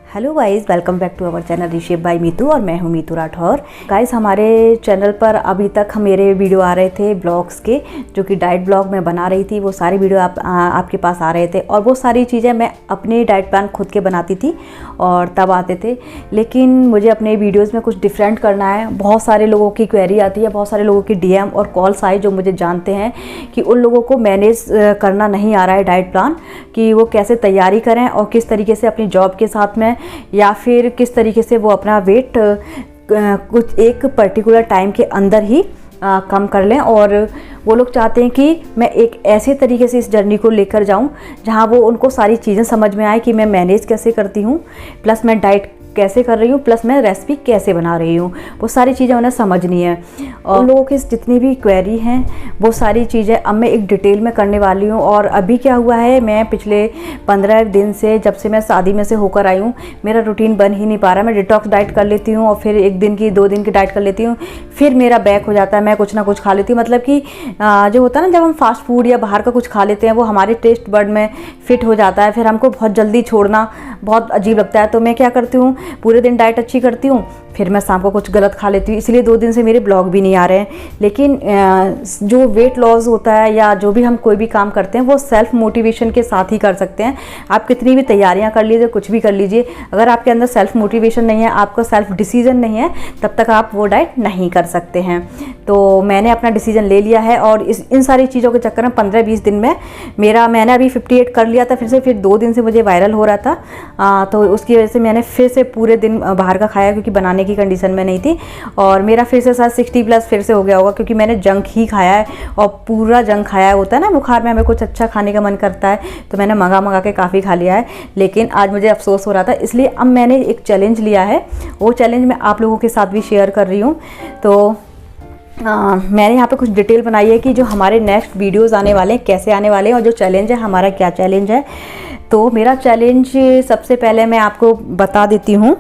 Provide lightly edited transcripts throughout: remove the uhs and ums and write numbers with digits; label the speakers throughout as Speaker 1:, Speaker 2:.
Speaker 1: Hello guys, welcome back to our channel reshape by Meetu और मैं हूं मीतू राठौर। गाइस, हमारे चैनल पर अभी तक मेरे वीडियो आ रहे थे ब्लॉग्स के, जो कि डाइट ब्लॉग मैं बना रही थी। वो सारे वीडियो आपके पास आ रहे थे और वो सारी चीज़ें मैं अपने डाइट प्लान खुद के बनाती थी और तब आते थे। लेकिन मुझे अपने वीडियोज़ में कुछ डिफरेंट करना है। बहुत सारे लोगों की क्वेरी आती है, बहुत सारे लोगों की DM और कॉल्स आई जो मुझे जानते हैं कि उन लोगों को मैनेज करना नहीं आ रहा है डाइट प्लान, कि वो कैसे तैयारी करें और किस तरीके से अपनी जॉब के साथ में या फिर किस तरीके से वो अपना वेट कुछ एक पर्टिकुलर टाइम के अंदर ही कम कर लें। और वो लोग चाहते हैं कि मैं एक ऐसे तरीके से इस जर्नी को लेकर जाऊं जहां वो उनको सारी चीज़ें समझ में आए कि मैं मैनेज कैसे करती हूं, प्लस मैं डाइट कैसे कर रही हूँ, प्लस मैं रेसिपी कैसे बना रही हूँ। वो सारी चीज़ें उन्हें समझनी है। और उन लोगों की जितनी भी क्वेरी हैं वो सारी चीज़ें अब मैं एक डिटेल में करने वाली हूँ। और अभी क्या हुआ है, मैं पिछले 15 दिन से, जब से मैं शादी में से होकर आई हूँ, मेरा रूटीन बन ही नहीं पा रहा। मैं डिटॉक्स डाइट कर लेती हूँ और फिर 1 दिन की 2 दिन की डाइट कर लेती हूँ, फिर मेरा बैक हो जाता है। मैं कुछ ना कुछ खा लेती हूँ। मतलब कि जो होता है ना, जब हम फास्ट फूड या बाहर का कुछ खा लेते हैं वो हमारे टेस्ट बड में फिट हो जाता है, फिर हमको बहुत जल्दी छोड़ना बहुत अजीब लगता है। तो मैं क्या करती हूँ, पूरे दिन डाइट अच्छी करती हूँ, फिर मैं शाम को कुछ गलत खा लेती हूँ। इसलिए 2 दिन से मेरे ब्लॉग भी नहीं आ रहे हैं। लेकिन जो वेट लॉस होता है या जो भी हम कोई भी काम करते हैं वो सेल्फ मोटिवेशन के साथ ही कर सकते हैं। आप कितनी भी तैयारियां कर लीजिए, कुछ भी कर लीजिए, अगर आपके अंदर सेल्फ मोटिवेशन नहीं है, आपका सेल्फ डिसीजन नहीं है, तब तक आप वो डाइट नहीं कर सकते हैं। तो मैंने अपना डिसीजन ले लिया है और इन सारी चीज़ों के चक्कर में 15-20 दिन में मैंने अभी 58 कर लिया था, फिर 2 दिन से मुझे वायरल हो रहा था। तो उसकी वजह से मैंने फिर से पूरे दिन बाहर का खाया, क्योंकि बनाने की कंडीशन में नहीं थी। और मेरा फिर से शायद 60+ फिर से हो गया होगा, क्योंकि मैंने जंक ही खाया है और पूरा जंक खाया होता है ना। बुखार में हमें कुछ अच्छा खाने का मन करता है तो मैंने मंगा के काफ़ी खा लिया है। लेकिन आज मुझे अफसोस हो रहा था, इसलिए अब मैंने एक चैलेंज लिया है। वो चैलेंज मैं आप लोगों के साथ भी शेयर कर रही हूँ। तो मैंने यहाँ पे कुछ डिटेल बनाई है कि जो हमारे नेक्स्ट वीडियोस आने वाले हैं कैसे आने वाले हैं और जो चैलेंज है हमारा क्या चैलेंज है। तो मेरा चैलेंज सबसे पहले मैं आपको बता देती हूँ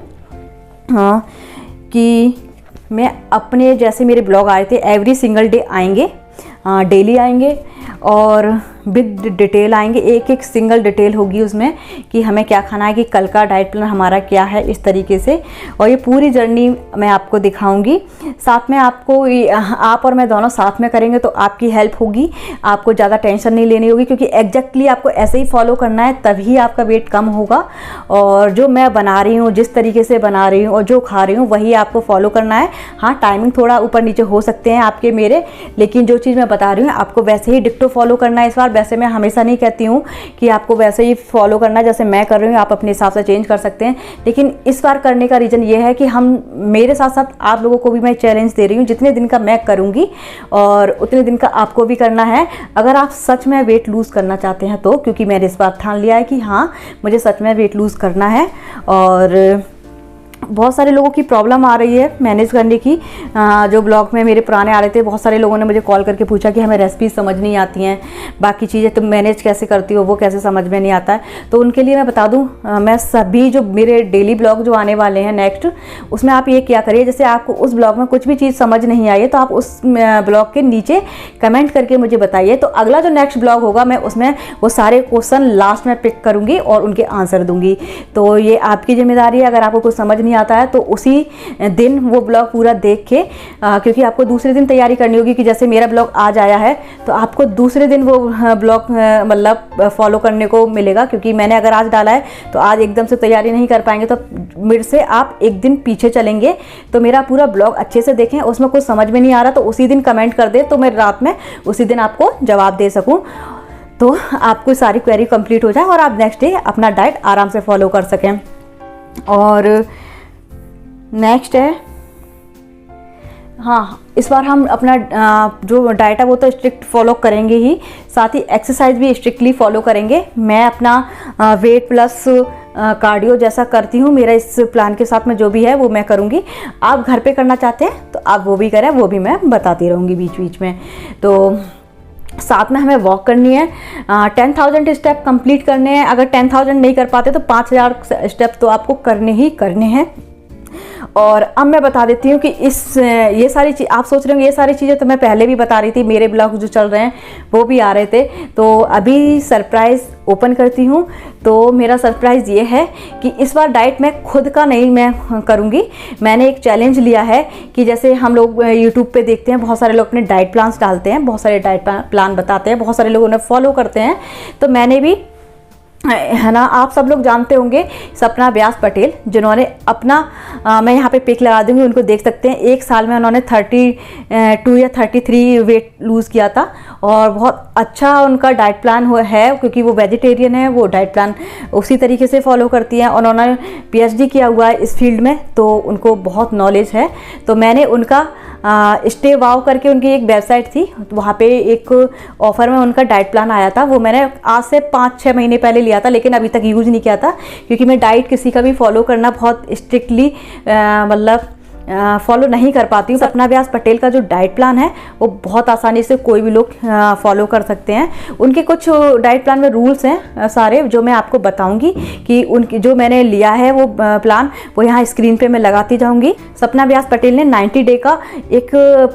Speaker 1: कि मैं अपने, जैसे मेरे ब्लॉग आए थे, एवरी सिंगल डे आएंगे, डेली आएंगे और विद डिटेल आएंगे। एक सिंगल डिटेल होगी उसमें कि हमें क्या खाना है, कि कल का डाइट प्लान हमारा क्या है, इस तरीके से। और ये पूरी जर्नी मैं आपको दिखाऊंगी। साथ में आपको, आप और मैं दोनों साथ में करेंगे तो आपकी हेल्प होगी, आपको ज़्यादा टेंशन नहीं लेनी होगी, क्योंकि एग्जैक्टली आपको ऐसे ही फॉलो करना है, तभी आपका वेट कम होगा। और जो मैं बना रही हूँ, जिस तरीके से बना रही हूँ और जो खा रही हूँ, वही आपको फॉलो करना है। हाँ, टाइमिंग थोड़ा ऊपर नीचे हो सकते हैं आपके मेरे, लेकिन जो चीज़ मैं बता रही हूँ आपको वैसे ही डिक्टो फॉलो करना है इस बार। वैसे मैं हमेशा नहीं कहती हूँ कि आपको वैसे ही फॉलो करना है जैसे मैं कर रही हूँ, आप अपने हिसाब से चेंज कर सकते हैं। लेकिन इस बार करने का रीज़न ये है कि हम, मेरे साथ साथ आप लोगों को भी मैं चैलेंज दे रही हूँ। जितने दिन का मैं करूँगी और उतने दिन का आपको भी करना है, अगर आप सच में वेट लूज़ करना चाहते हैं तो। क्योंकि मैंने इस बार ठान लिया है कि हाँ, मुझे सच में वेट लूज़ करना है। और बहुत सारे लोगों की प्रॉब्लम आ रही है मैनेज करने की। जो ब्लॉग में मेरे पुराने आ रहे थे, बहुत सारे लोगों ने मुझे कॉल करके पूछा कि हमें रेसिपी समझ नहीं आती हैं, बाकी चीज़ें तुम मैनेज कैसे करती हो, वो कैसे समझ में नहीं आता है। तो उनके लिए मैं बता दूं, मैं सभी जो मेरे डेली ब्लॉग जो आने वाले हैं नेक्स्ट, उसमें आप ये क्या करिए, जैसे आपको उस ब्लॉग में कुछ भी चीज़ समझ नहीं आई है तो आप उस ब्लॉग के नीचे कमेंट करके मुझे बताइए। तो अगला जो नेक्स्ट ब्लॉग होगा, मैं उसमें वो सारे क्वेश्चन लास्ट में पिक करूँगी और उनके आंसर दूँगी। तो ये आपकी जिम्मेदारी है। अगर आपको कुछ समझ नहीं आता है तो उसी दिन वो ब्लॉग पूरा देख के, क्योंकि आपको दूसरे दिन तैयारी करनी होगी, कि जैसे मेरा ब्लॉग आज आया है तो आपको दूसरे दिन वो ब्लॉग मतलब फॉलो करने को मिलेगा। क्योंकि मैंने अगर आज डाला है तो आज एकदम से तैयारी नहीं कर पाएंगे, तो मेरे से आप 1 दिन पीछे चलेंगे। तो मेरा पूरा ब्लॉग अच्छे से देखें, उसमें कुछ समझ में नहीं आ रहा तो उसी दिन कमेंट कर दे, तो मैं रात में उसी दिन आपको जवाब दे सकूँ, तो आपको सारी क्वेरी कंप्लीट हो जाए और आप नेक्स्ट डे अपना डाइट आराम से फॉलो कर सकें। और नेक्स्ट है, हाँ, इस बार हम अपना जो डाइट है वो तो स्ट्रिक्ट फॉलो करेंगे ही, साथ ही एक्सरसाइज भी स्ट्रिक्टली फॉलो करेंगे। मैं अपना वेट प्लस कार्डियो जैसा करती हूँ, मेरा इस प्लान के साथ में जो भी है वो मैं करूँगी। आप घर पे करना चाहते हैं तो आप वो भी करें, वो भी मैं बताती रहूँगी बीच बीच में। तो साथ में हमें वॉक करनी है, 10,000 स्टेप कंप्लीट करने हैं। अगर 10,000 नहीं कर पाते तो 5,000 स्टेप तो आपको करने ही करने हैं। और अब मैं बता देती हूँ कि ये सारी चीज़ आप सोच रहे होंगे, ये सारी चीज़ें तो मैं पहले भी बता रही थी, मेरे ब्लॉग जो चल रहे हैं वो भी आ रहे थे। तो अभी सरप्राइज़ ओपन करती हूँ। तो मेरा सरप्राइज़ ये है कि इस बार डाइट मैं खुद का नहीं मैं करूँगी। मैंने एक चैलेंज लिया है कि जैसे हम लोग यूट्यूब पे देखते हैं, बहुत सारे लोग अपने डाइट प्लान्स डालते हैं, बहुत सारे डाइट प्लान बताते हैं, बहुत सारे लोग उन्हें फॉलो करते हैं। तो मैंने भी, है ना, आप सब लोग जानते होंगे सपना व्यास पटेल, जिन्होंने अपना मैं यहाँ पे पिक लगा दूंगी, उनको देख सकते हैं। एक साल में उन्होंने 32 या 33 वेट लूज़ किया था और बहुत अच्छा उनका डाइट प्लान है, क्योंकि वो वेजिटेरियन है, वो डाइट प्लान उसी तरीके से फॉलो करती हैं और उन्होंने PhD किया हुआ है इस फील्ड में, तो उनको बहुत नॉलेज है। तो मैंने उनका स्टे वाव करके उनकी एक वेबसाइट थी, तो वहाँ पे एक ऑफ़र में उनका डाइट प्लान आया था। वो मैंने आज से 5-6 महीने पहले लिया था, लेकिन अभी तक यूज़ नहीं किया था, क्योंकि मैं डाइट किसी का भी फॉलो करना बहुत स्ट्रिक्टली मतलब फॉलो नहीं कर पाती हूँ। सपना व्यास पटेल का जो डाइट प्लान है वो बहुत आसानी से कोई भी लोग फॉलो कर सकते हैं। उनके कुछ डाइट प्लान में रूल्स हैं सारे, जो मैं आपको बताऊंगी कि उनकी जो मैंने लिया है वो प्लान, वो यहाँ स्क्रीन पे मैं लगाती जाऊंगी। सपना व्यास पटेल ने 90 डे का एक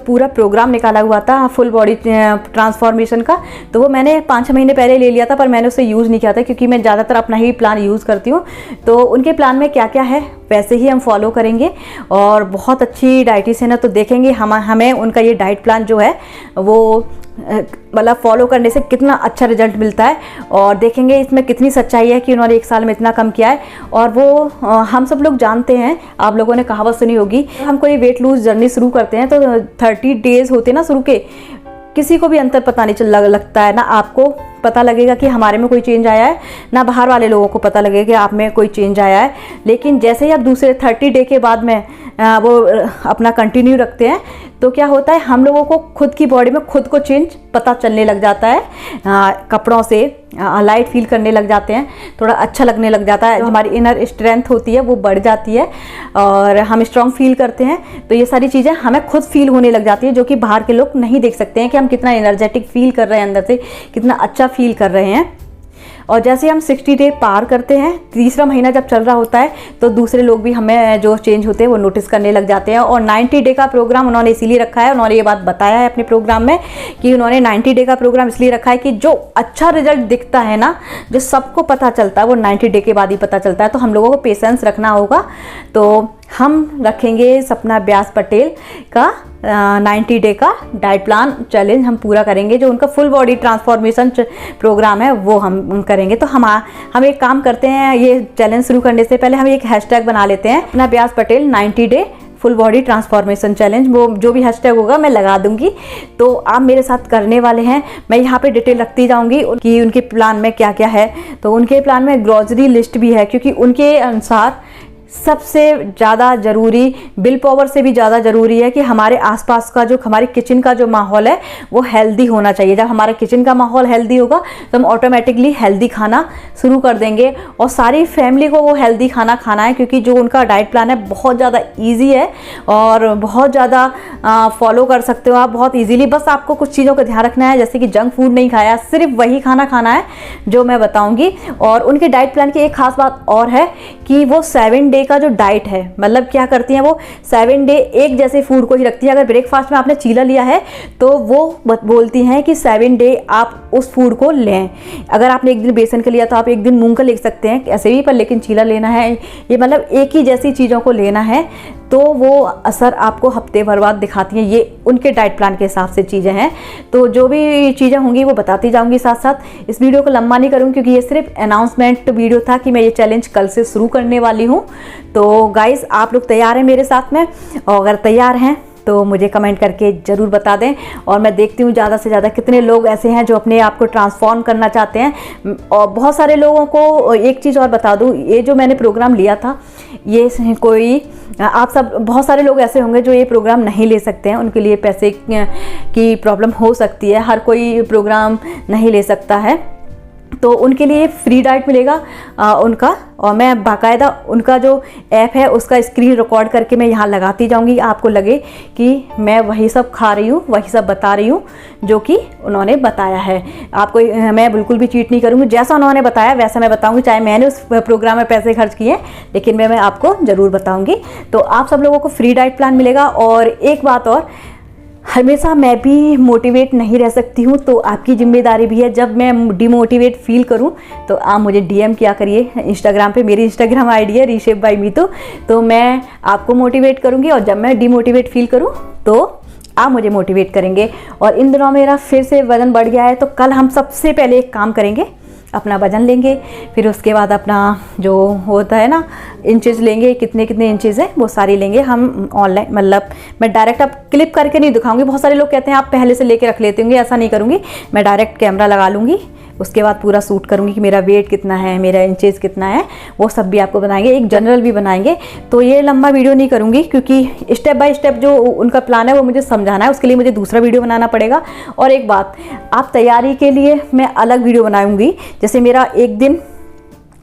Speaker 1: पूरा प्रोग्राम निकाला हुआ था फुल बॉडी ट्रांसफॉर्मेशन का, तो वो मैंने 5-6 महीने पहले ले लिया था, पर मैंने उसे यूज़ नहीं किया था, क्योंकि मैं ज़्यादातर अपना ही प्लान यूज़ करती हूँ। तो उनके प्लान में क्या क्या है वैसे ही हम फॉलो करेंगे, और बहुत अच्छी डाइटिशियन है, तो देखेंगे हमें उनका ये डाइट प्लान जो है वो मतलब फॉलो करने से कितना अच्छा रिजल्ट मिलता है, और देखेंगे इसमें कितनी सच्चाई है कि उन्होंने एक साल में इतना कम किया है। और वो हम सब लोग जानते हैं, आप लोगों ने कहावत सुनी होगी, हम कोई वेट लूज जर्नी शुरू करते हैं तो 30 डेज होते हैं ना शुरू के, किसी को भी अंतर पता नहीं लगता है, ना आपको पता लगेगा कि हमारे में कोई चेंज आया है, ना बाहर वाले लोगों को पता लगेगा कि आप में कोई चेंज आया है। लेकिन जैसे ही आप दूसरे 30 डे के बाद में वो अपना कंटिन्यू रखते हैं, तो क्या होता है, हम लोगों को खुद की बॉडी में खुद को चेंज पता चलने लग जाता है। कपड़ों से लाइट फील करने लग जाते हैं, थोड़ा अच्छा लगने लग जाता है, जो हमारी इनर स्ट्रेंथ होती है वो बढ़ जाती है और हम स्ट्रांग फील करते हैं। तो ये सारी चीज़ें हमें खुद फील होने लग जाती है, जो कि बाहर के लोग नहीं देख सकते हैं कि हम कितना एनर्जेटिक फील कर रहे हैं, अंदर से कितना अच्छा फील कर रहे हैं। और जैसे हम 60 डे पार करते हैं, तीसरा महीना जब चल रहा होता है, तो दूसरे लोग भी हमें जो चेंज होते हैं वो नोटिस करने लग जाते हैं। और 90 डे का प्रोग्राम उन्होंने इसीलिए रखा है, उन्होंने ये बात बताया है अपने प्रोग्राम में कि उन्होंने 90 डे का प्रोग्राम इसलिए रखा है कि जो अच्छा रिजल्ट दिखता है ना, जो सबको पता चलता है, वो 90 डे के बाद ही पता चलता है। तो हम लोगों को पेशेंस रखना होगा। तो हम रखेंगे सपना व्यास पटेल का 90 डे का डाइट प्लान चैलेंज हम पूरा करेंगे। जो उनका फुल बॉडी ट्रांसफॉर्मेशन प्रोग्राम है वो हम करेंगे। तो हम एक काम करते हैं, ये चैलेंज शुरू करने से पहले हम एक हैशटैग बना लेते हैं, Sapna Vyas Patel 90 day full body transformation challenge. वो जो भी हैशटैग होगा मैं लगा दूंगी, तो आप मेरे साथ करने वाले हैं। मैं यहाँ पे डिटेल रखती जाऊंगी कि उनके प्लान में क्या क्या है। तो उनके प्लान में ग्रोसरी लिस्ट भी है, क्योंकि उनके अनुसार सबसे ज़्यादा ज़रूरी, बिल पावर से भी ज़्यादा ज़रूरी है कि हमारे आसपास का जो हमारे किचन का जो माहौल है वो हेल्दी होना चाहिए। जब हमारा किचन का माहौल हेल्दी होगा तो हम ऑटोमेटिकली हेल्दी खाना शुरू कर देंगे, और सारी फैमिली को वो हेल्दी खाना खाना है, क्योंकि जो उनका डाइट प्लान है बहुत ज़्यादा ईजी है और बहुत ज़्यादा फॉलो कर सकते हो आप बहुत ईजीली। बस आपको कुछ चीज़ों का ध्यान रखना है, जैसे कि जंक फूड नहीं खाया, सिर्फ वही खाना खाना है जो मैं बताऊँगी। और उनके डाइट प्लान की एक खास बात और है कि वो 7 डे का जो डाइट है, मतलब क्या करती हैं वो 7 डे एक जैसे फूड को ही रखती है। अगर ब्रेकफास्ट में आपने चीला लिया है तो वो बोलती हैं कि 7 डे आप उस फूड को लें। अगर आपने एक दिन बेसन का लिया तो आप एक दिन मूंग का ले सकते हैं ऐसे भी, पर लेकिन चीला लेना है, ये मतलब एक ही जैसी चीज़ों को लेना है, तो वो असर आपको हफ्ते भर बाद दिखाती हैं। ये उनके डाइट प्लान के हिसाब से चीज़ें हैं। तो जो भी चीज़ें होंगी वो बताती जाऊंगी साथ साथ। इस वीडियो को लंबा नहीं करूँगी, क्योंकि ये सिर्फ अनाउंसमेंट वीडियो था कि मैं ये चैलेंज कल से शुरू करने वाली हूँ। तो गाइस, आप लोग तैयार हैं मेरे साथ में? और अगर तैयार हैं तो मुझे कमेंट करके ज़रूर बता दें, और मैं देखती हूँ ज़्यादा से ज़्यादा कितने लोग ऐसे हैं जो अपने आप को ट्रांसफॉर्म करना चाहते हैं। और बहुत सारे लोगों को एक चीज़ और बता दूँ, ये जो मैंने प्रोग्राम लिया था, ये कोई आप सब बहुत सारे लोग ऐसे होंगे जो ये प्रोग्राम नहीं ले सकते हैं, उनके लिए पैसे की प्रॉब्लम हो सकती है, हर कोई प्रोग्राम नहीं ले सकता है। तो उनके लिए फ्री डाइट मिलेगा उनका, और मैं बाकायदा उनका जो ऐप है उसका स्क्रीन रिकॉर्ड करके मैं यहाँ लगाती जाऊँगी, आपको लगे कि मैं वही सब खा रही हूँ, वही सब बता रही हूँ जो कि उन्होंने बताया है। आपको मैं बिल्कुल भी चीट नहीं करूँगी, जैसा उन्होंने बताया वैसा मैं बताऊँगी, चाहे मैंने उस प्रोग्राम में पैसे खर्च किए लेकिन मैं आपको ज़रूर बताऊँगी। तो आप सब लोगों को फ्री डाइट प्लान मिलेगा। और एक बात और, हमेशा मैं भी मोटिवेट नहीं रह सकती हूँ, तो आपकी जिम्मेदारी भी है, जब मैं डिमोटिवेट फील करूँ तो आप मुझे डीएम किया करिए इंस्टाग्राम पे। मेरी इंस्टाग्राम आईडी है रीशेप बाय मीतू, तो मैं आपको मोटिवेट करूँगी, और जब मैं डिमोटिवेट फील करूँ तो आप मुझे मोटिवेट करेंगे। और इन दिनों मेरा फिर से वज़न बढ़ गया है, तो कल हम सबसे पहले एक काम करेंगे, अपना वज़न लेंगे, फिर उसके बाद अपना जो होता है ना इंचेस लेंगे, कितने कितने इंचेस है वो सारी लेंगे हम ऑनलाइन। मतलब मैं डायरेक्ट अब क्लिप करके नहीं दिखाऊंगी, बहुत सारे लोग कहते हैं आप पहले से लेके रख लेते होंगे, ऐसा नहीं करूँगी। मैं डायरेक्ट कैमरा लगा लूँगी, उसके बाद पूरा शूट करूँगी कि मेरा वेट कितना है, मेरा इंचेस कितना है, वो सब भी आपको बताएंगे, एक जनरल भी बनाएंगे। तो ये लंबा वीडियो नहीं करूँगी क्योंकि स्टेप बाय स्टेप जो उनका प्लान है वो मुझे समझाना है, उसके लिए मुझे दूसरा वीडियो बनाना पड़ेगा। और एक बात, आप तैयारी के लिए मैं अलग वीडियो बनाऊँगी, जैसे मेरा एक दिन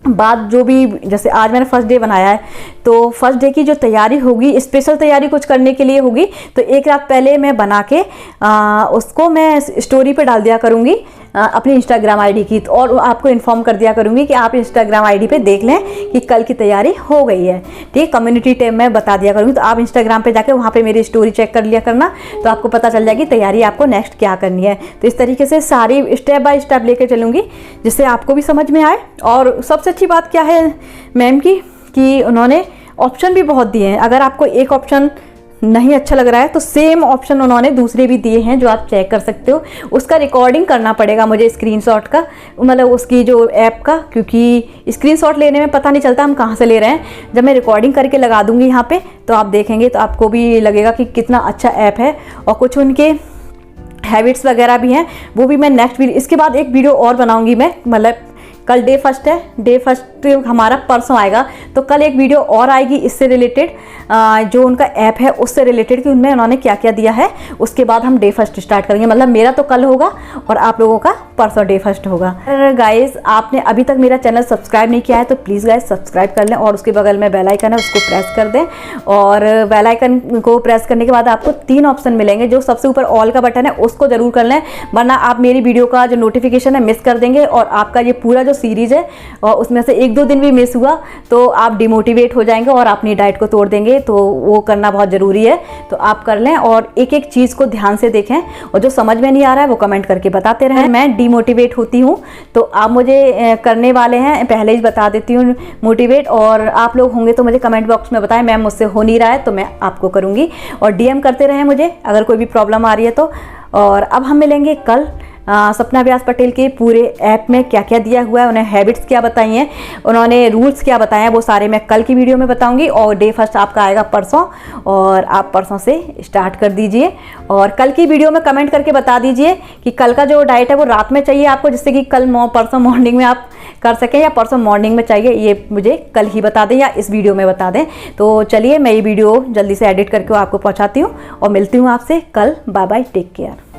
Speaker 1: बाद जो भी, जैसे आज मैंने फर्स्ट डे बनाया है, तो फर्स्ट डे की जो तैयारी होगी, स्पेशल तैयारी कुछ करने के लिए होगी, तो एक रात पहले मैं बना के उसको मैं स्टोरी पे डाल दिया करूँगी अपनी इंस्टाग्राम आईडी की, और आपको इन्फॉर्म कर दिया करूँगी कि आप इंस्टाग्राम आईडी पे देख लें कि कल की तैयारी हो गई है। ठीक, कम्युनिटी टैब में बता दिया करूँगी, तो आप इंस्टाग्राम पे जाके वहाँ पे मेरी स्टोरी चेक कर लिया करना, तो आपको पता चल जाएगी तैयारी आपको नेक्स्ट क्या करनी है। तो इस तरीके से सारी स्टेप बाय स्टेप लेके चलूँगी, जिससे आपको भी समझ में आए। और सबसे अच्छी बात क्या है मैम की, कि उन्होंने ऑप्शन भी बहुत दिए हैं। अगर आपको एक ऑप्शन नहीं अच्छा लग रहा है तो सेम ऑप्शन उन्होंने दूसरे भी दिए हैं जो आप चेक कर सकते हो। उसका रिकॉर्डिंग करना पड़ेगा मुझे स्क्रीनशॉट का, मतलब उसकी जो ऐप का, क्योंकि स्क्रीनशॉट लेने में पता नहीं चलता हम कहाँ से ले रहे हैं। जब मैं रिकॉर्डिंग करके लगा दूंगी यहाँ पे तो आप देखेंगे तो आपको भी लगेगा कि कितना अच्छा ऐप है। और कुछ उनके हैबिट्स वगैरह भी हैं, वो भी मैं नेक्स्ट वीडियो, इसके बाद एक वीडियो और बनाऊँगी मैं। मतलब कल डे फर्स्ट है, डे फर्स्ट हमारा परसों आएगा, तो कल एक वीडियो और आएगी इससे रिलेटेड, जो उनका ऐप है उससे रिलेटेड कि उनमें उन्होंने क्या क्या दिया है। उसके बाद हम डे फर्स्ट स्टार्ट करेंगे, मतलब मेरा तो कल होगा और आप लोगों का परसों डे फर्स्ट होगा। अगर गाइस आपने अभी तक मेरा चैनल सब्सक्राइब नहीं किया है तो प्लीज़ गाइस सब्सक्राइब कर लें, और उसके बगल में बेल आइकन है उसको प्रेस कर दें। और बेल आइकन को प्रेस करने के बाद आपको 3 ऑप्शन मिलेंगे, जो सबसे ऊपर ऑल का बटन है उसको जरूर कर लें, वरना आप मेरी वीडियो का जो नोटिफिकेशन है मिस कर देंगे, और आपका ये पूरा जो सीरीज है और उसमें से 1-2 दिन भी मिस हुआ तो आप डिमोटिवेट हो जाएंगे और अपनी डाइट को तोड़ देंगे। तो वो करना बहुत ज़रूरी है, तो आप कर लें और एक एक चीज़ को ध्यान से देखें, और जो समझ में नहीं आ रहा है वो कमेंट करके बताते रहें। मैं डिमोटिवेट होती हूँ तो आप मुझे करने वाले हैं, पहले ही बता देती हूँ मोटिवेट, और आप लोग होंगे तो मुझे कमेंट बॉक्स में बताएं मैम मुझसे हो नहीं रहा है तो मैं आपको करूँगी। और डीएम करते रहें मुझे अगर कोई भी प्रॉब्लम आ रही है तो। और अब हम मिलेंगे कल। सपना व्यास पटेल के पूरे ऐप में क्या क्या दिया हुआ है, उन्हें हैबिट्स क्या बताई हैं, उन्होंने रूल्स क्या बताए हैं, वो सारे मैं कल की वीडियो में बताऊंगी। और डे फर्स्ट आपका आएगा परसों, और आप परसों से स्टार्ट कर दीजिए। और कल की वीडियो में कमेंट करके बता दीजिए कि कल का जो डाइट है वो रात में चाहिए आपको, जिससे कि कल परसों मॉर्निंग में आप कर सकें, या परसों मॉर्निंग में चाहिए ये मुझे कल ही बता दें या इस वीडियो में बता दें। तो चलिए मैं ये वीडियो जल्दी से एडिट करके आपको पहुँचाती हूँ और मिलती हूँ आपसे कल। Bye bye, take care.